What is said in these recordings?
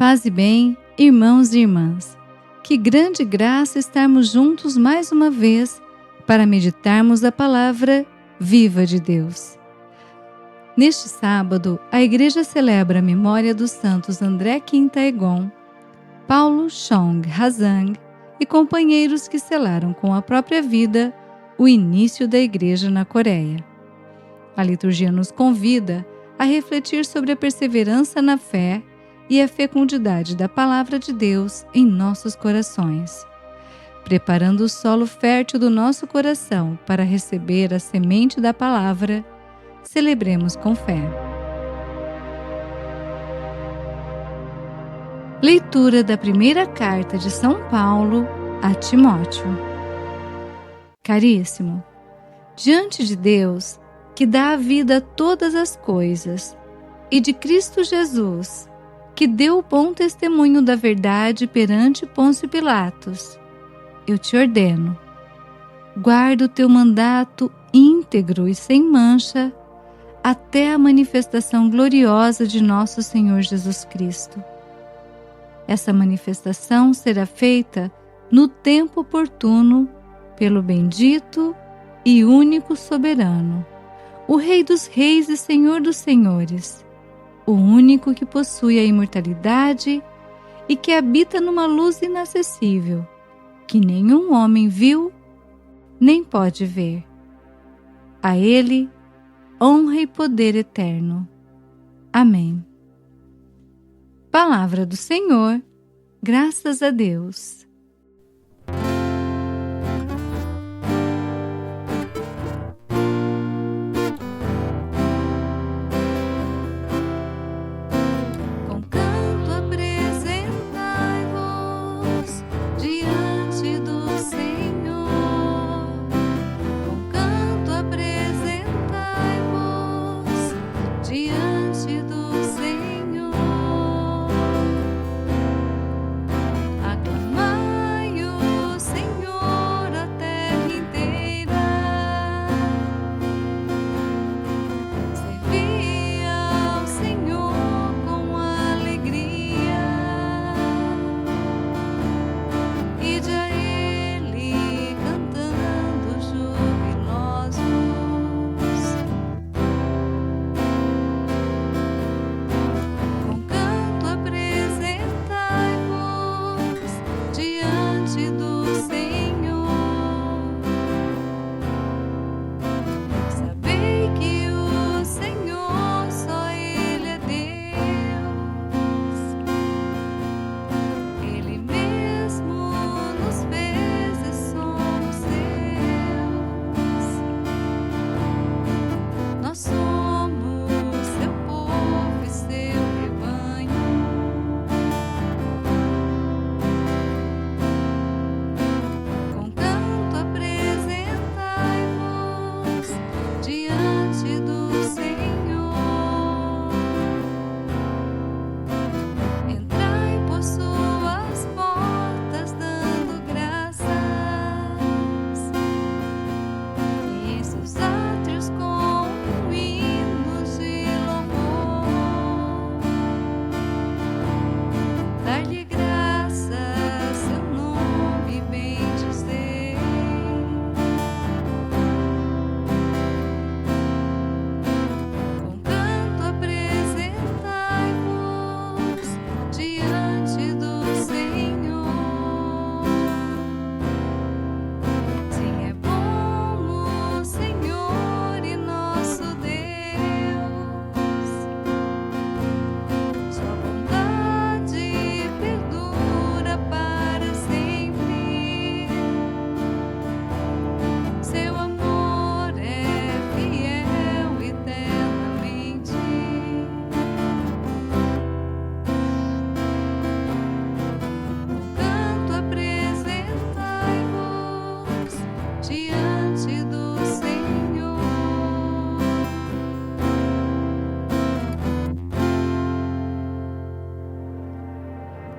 Paz e bem, irmãos e irmãs. Que grande graça estarmos juntos mais uma vez para meditarmos a palavra viva de Deus. Neste sábado, a Igreja celebra a memória dos santos André Quinta-Egon, Paulo Chong Hazang e companheiros que selaram com a própria vida o início da Igreja na Coreia. A liturgia nos convida a refletir sobre a perseverança na fé e a fecundidade da Palavra de Deus em nossos corações, preparando o solo fértil do nosso coração para receber a semente da Palavra. Celebremos com fé. Leitura da primeira carta de São Paulo a Timóteo. Caríssimo, diante de Deus, que dá a vida a todas as coisas, e de Cristo Jesus, que deu o bom testemunho da verdade perante Pôncio Pilatos, eu te ordeno, guarda o teu mandato íntegro e sem mancha até a manifestação gloriosa de nosso Senhor Jesus Cristo. Essa manifestação será feita no tempo oportuno pelo bendito e único soberano, o Rei dos Reis e Senhor dos Senhores, o único que possui a imortalidade e que habita numa luz inacessível, que nenhum homem viu nem pode ver. A Ele, honra e poder eterno. Amém. Palavra do Senhor, graças a Deus.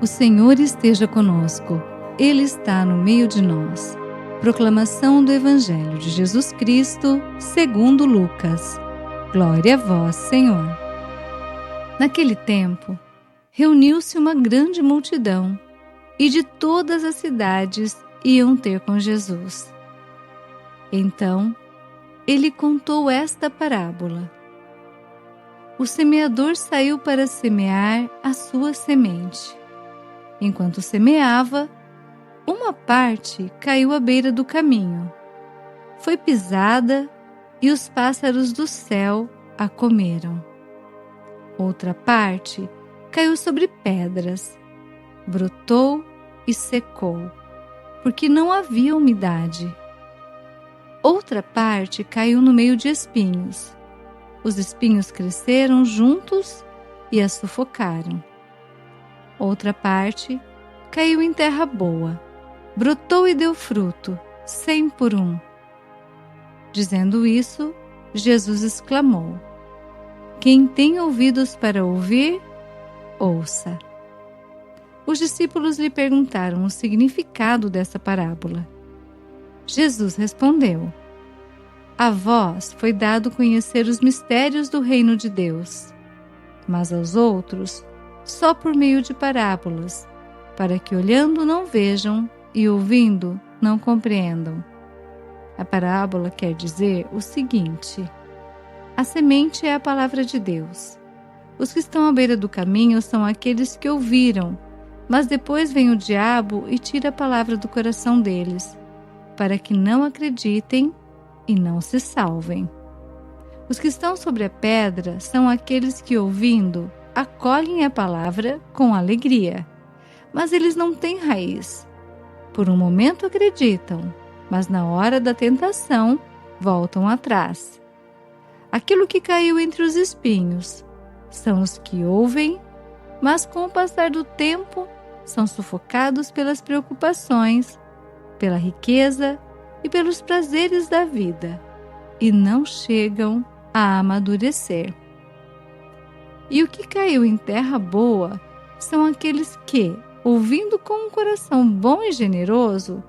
O Senhor esteja conosco, Ele está no meio de nós. Proclamação do Evangelho de Jesus Cristo, segundo Lucas. Glória a vós, Senhor. Naquele tempo, reuniu-se uma grande multidão, e de todas as cidades iam ter com Jesus. Então, ele contou esta parábola. O semeador saiu para semear a sua semente. Enquanto semeava, uma parte caiu à beira do caminho. Foi pisada e os pássaros do céu a comeram. Outra parte caiu sobre pedras, brotou e secou, porque não havia umidade. Outra parte caiu no meio de espinhos. Os espinhos cresceram juntos e a sufocaram. Outra parte caiu em terra boa, brotou e deu fruto, 100 por 1. Dizendo isso, Jesus exclamou: Quem tem ouvidos para ouvir, ouça. Os discípulos lhe perguntaram o significado dessa parábola. Jesus respondeu: A vós foi dado conhecer os mistérios do reino de Deus, mas aos outros só por meio de parábolas, para que olhando não vejam e ouvindo não compreendam. A parábola quer dizer o seguinte: a semente é a palavra de Deus. Os que estão à beira do caminho são aqueles que ouviram, mas depois vem o diabo e tira a palavra do coração deles, para que não acreditem e não se salvem. Os que estão sobre a pedra são aqueles que, ouvindo, acolhem a palavra com alegria, mas eles não têm raiz. Por um momento acreditam, mas na hora da tentação voltam atrás. Aquilo que caiu entre os espinhos são os que ouvem, mas com o passar do tempo são sufocados pelas preocupações, pela riqueza e pelos prazeres da vida, e não chegam a amadurecer. E o que caiu em terra boa são aqueles que, ouvindo com um coração bom e generoso,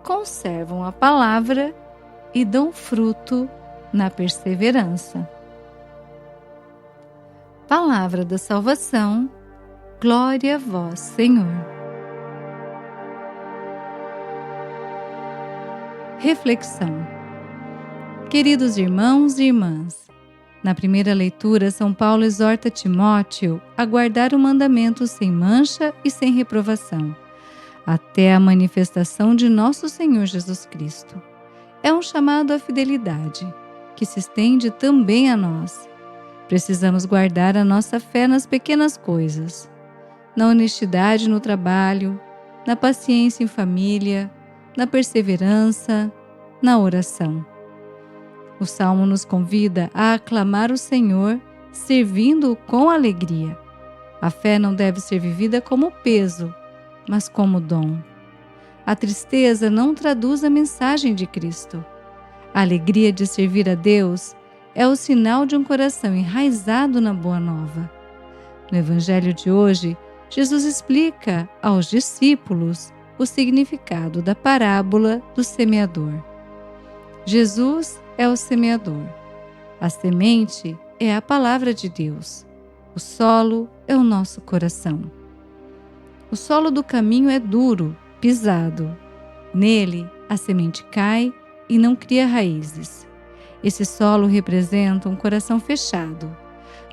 conservam a palavra e dão fruto na perseverança. Palavra da salvação, glória a vós, Senhor. Reflexão. Queridos irmãos e irmãs, na primeira leitura, São Paulo exorta Timóteo a guardar o mandamento sem mancha e sem reprovação, até a manifestação de nosso Senhor Jesus Cristo. É um chamado à fidelidade, que se estende também a nós. Precisamos guardar a nossa fé nas pequenas coisas, na honestidade no trabalho, na paciência em família, na perseverança, na oração. O Salmo nos convida a aclamar o Senhor, servindo-o com alegria. A fé não deve ser vivida como peso, mas como dom. A tristeza não traduz a mensagem de Cristo. A alegria de servir a Deus é o sinal de um coração enraizado na Boa Nova. No Evangelho de hoje, Jesus explica aos discípulos o significado da parábola do semeador. Jesus é o semeador. A semente é a palavra de Deus. O solo é o nosso coração. O solo do caminho é duro, pisado. Nele, a semente cai e não cria raízes. Esse solo representa um coração fechado,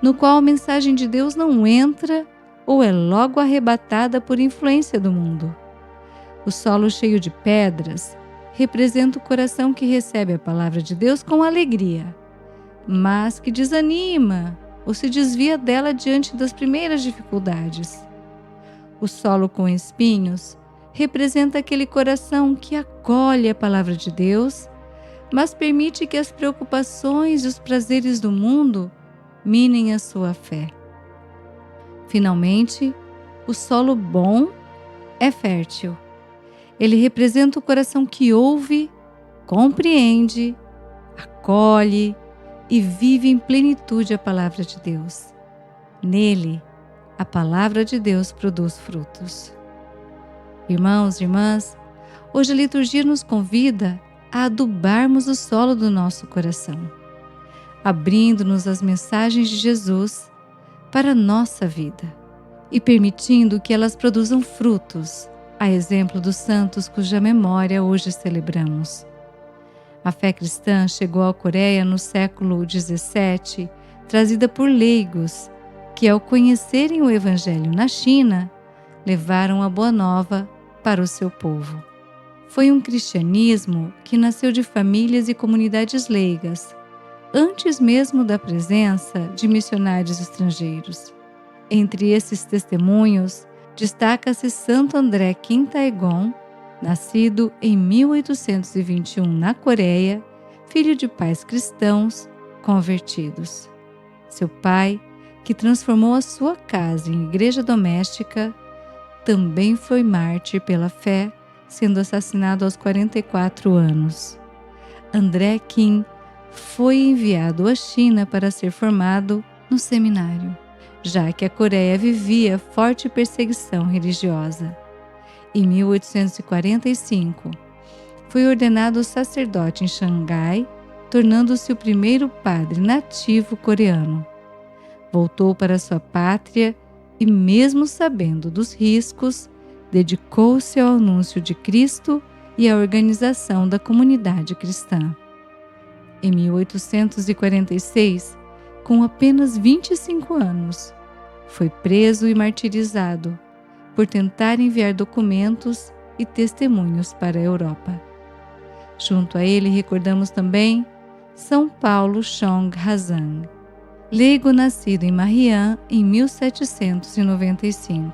no qual a mensagem de Deus não entra ou é logo arrebatada por influência do mundo. O solo cheio de pedras representa o coração que recebe a palavra de Deus com alegria, mas que desanima ou se desvia dela diante das primeiras dificuldades. O solo com espinhos representa aquele coração que acolhe a palavra de Deus, mas permite que as preocupações e os prazeres do mundo minem a sua fé. Finalmente, o solo bom é fértil. Ele representa o coração que ouve, compreende, acolhe e vive em plenitude a palavra de Deus. Nele, a palavra de Deus produz frutos. Irmãos e irmãs, hoje a liturgia nos convida a adubarmos o solo do nosso coração, abrindo-nos as mensagens de Jesus para a nossa vida e permitindo que elas produzam frutos, a exemplo dos santos cuja memória hoje celebramos. A fé cristã chegou à Coreia no século XVII, trazida por leigos que, ao conhecerem o Evangelho na China, levaram a Boa Nova para o seu povo. Foi um cristianismo que nasceu de famílias e comunidades leigas, antes mesmo da presença de missionários estrangeiros. Entre esses testemunhos, destaca-se Santo André Kim Taegon, nascido em 1821 na Coreia, filho de pais cristãos convertidos. Seu pai, que transformou a sua casa em igreja doméstica, também foi mártir pela fé, sendo assassinado aos 44 anos. André Kim foi enviado à China para ser formado no seminário, já que a Coreia vivia forte perseguição religiosa. Em 1845, foi ordenado sacerdote em Xangai, tornando-se o primeiro padre nativo coreano. Voltou para sua pátria e, mesmo sabendo dos riscos, dedicou-se ao anúncio de Cristo e à organização da comunidade cristã. Em 1846, com apenas 25 anos, foi preso e martirizado por tentar enviar documentos e testemunhos para a Europa. Junto a ele recordamos também São Paulo Chong Hazang, leigo nascido em Marian em 1795.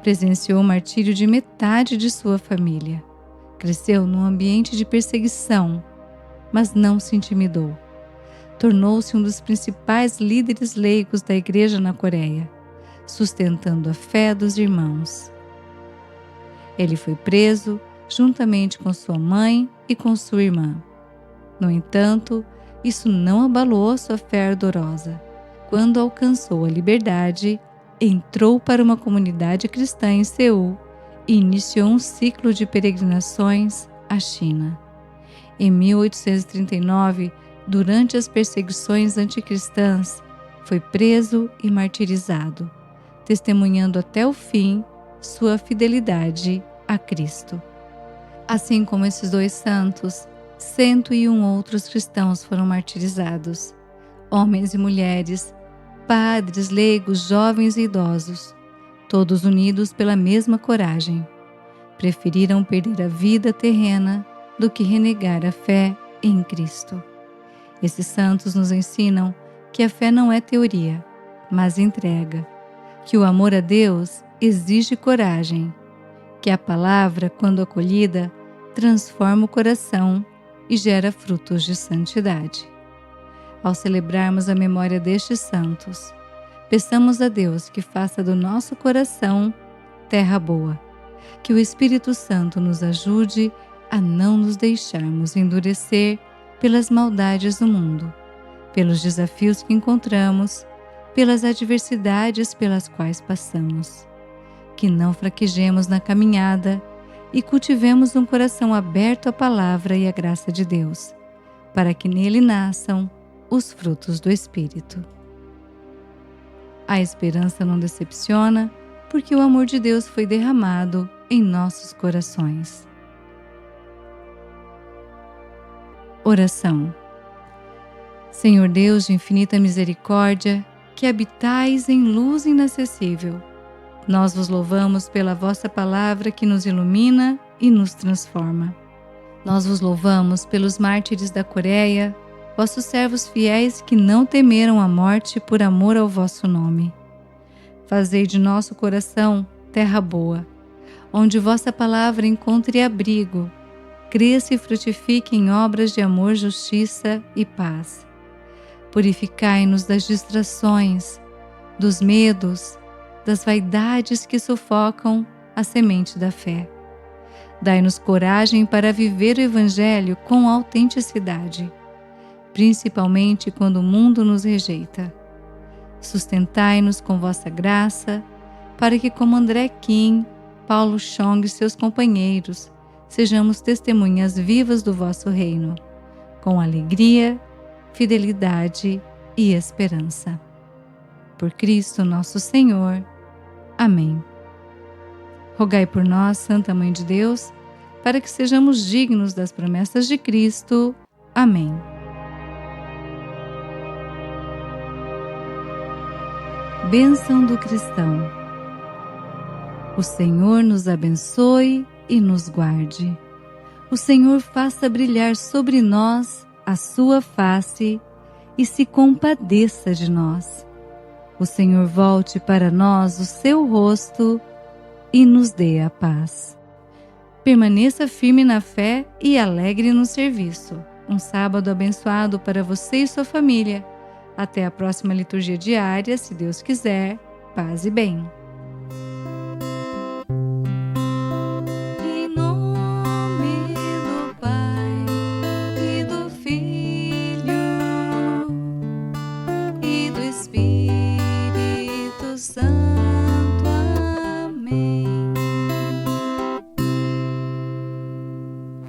Presenciou o martírio de metade de sua família. Cresceu num ambiente de perseguição, mas não se intimidou. Tornou-se um dos principais líderes leigos da Igreja na Coreia, sustentando a fé dos irmãos. Ele foi preso juntamente com sua mãe e com sua irmã. No entanto, isso não abalou a sua fé ardorosa. Quando alcançou a liberdade, entrou para uma comunidade cristã em Seul e iniciou um ciclo de peregrinações à China. Em 1839, durante as perseguições anticristãs, foi preso e martirizado, testemunhando até o fim sua fidelidade a Cristo. Assim como esses dois santos, 101 outros cristãos foram martirizados, homens e mulheres, padres, leigos, jovens e idosos, todos unidos pela mesma coragem. Preferiram perder a vida terrena do que renegar a fé em Cristo. Esses santos nos ensinam que a fé não é teoria, mas entrega, que o amor a Deus exige coragem, que a palavra, quando acolhida, transforma o coração e gera frutos de santidade. Ao celebrarmos a memória destes santos, peçamos a Deus que faça do nosso coração terra boa, que o Espírito Santo nos ajude a não nos deixarmos endurecer pelas maldades do mundo, pelos desafios que encontramos, pelas adversidades pelas quais passamos. Que não fraquejemos na caminhada e cultivemos um coração aberto à palavra e à graça de Deus, para que nele nasçam os frutos do Espírito. A esperança não decepciona, porque o amor de Deus foi derramado em nossos corações. Oração. Senhor Deus de infinita misericórdia, que habitais em luz inacessível, nós vos louvamos pela vossa palavra que nos ilumina e nos transforma. Nós vos louvamos pelos mártires da Coreia, vossos servos fiéis que não temeram a morte por amor ao vosso nome. Fazei de nosso coração terra boa, onde vossa palavra encontre abrigo, cresça e frutifique em obras de amor, justiça e paz. Purificai-nos das distrações, dos medos, das vaidades que sufocam a semente da fé. Dai-nos coragem para viver o Evangelho com autenticidade, principalmente quando o mundo nos rejeita. Sustentai-nos com vossa graça, para que, como André Kim, Paulo Chong e seus companheiros, sejamos testemunhas vivas do vosso reino, com alegria, fidelidade e esperança. Por Cristo nosso Senhor. Amém. Rogai por nós, Santa Mãe de Deus, para que sejamos dignos das promessas de Cristo. Amém. Bênção do cristão. O Senhor nos abençoe e nos guarde. O Senhor faça brilhar sobre nós a sua face e se compadeça de nós. O Senhor volte para nós o seu rosto e nos dê a paz. Permaneça firme na fé e alegre no serviço. Um sábado abençoado para você e sua família. Até a próxima liturgia diária, se Deus quiser. Paz e bem.